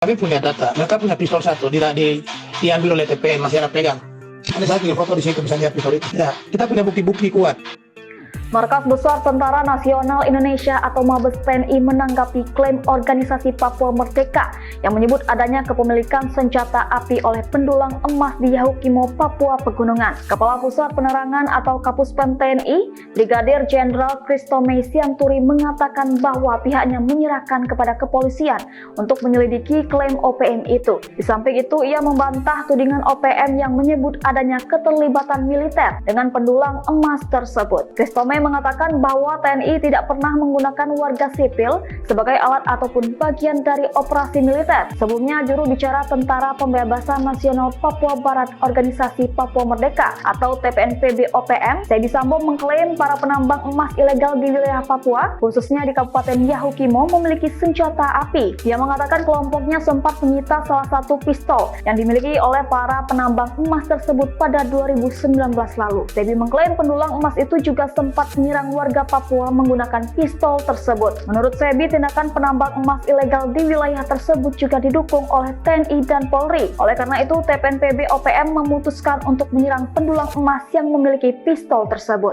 Kami punya data, mereka punya pistol satu, diambil oleh TPN, masih ada pegang. Ada satu foto di situ, misalnya pistol itu. Ya, kita punya bukti-bukti kuat. Markas Besar Tentara Nasional Indonesia atau Mabes TNI menanggapi klaim organisasi Papua Merdeka yang menyebut adanya kepemilikan senjata api oleh pendulang emas di Yahukimo, Papua Pegunungan. Kepala Pusat Penerangan atau Kapuspem TNI, Brigadir Jenderal Christomey Sianturi mengatakan bahwa pihaknya menyerahkan kepada kepolisian untuk menyelidiki klaim OPM itu. Di samping itu, ia membantah tudingan OPM yang menyebut adanya keterlibatan militer dengan pendulang emas tersebut. Christomey mengatakan bahwa TNI tidak pernah menggunakan warga sipil sebagai alat ataupun bagian dari operasi militer. Sebelumnya, juru bicara Tentara Pembebasan Nasional Papua Barat Organisasi Papua Merdeka atau TPNPB OPM, Sebi Sambo mengklaim para penambang emas ilegal di wilayah Papua, khususnya di Kabupaten Yahukimo, memiliki senjata api. Dia mengatakan kelompoknya sempat menyita salah satu pistol yang dimiliki oleh para penambang emas tersebut pada 2019 lalu. Sebi mengklaim pendulang emas itu juga sempat menyerang warga Papua menggunakan pistol tersebut. Menurut Sebi, tindakan penambang emas ilegal di wilayah tersebut juga didukung oleh TNI dan Polri. Oleh karena itu, TPNPB OPM memutuskan untuk menyerang pendulang emas yang memiliki pistol tersebut.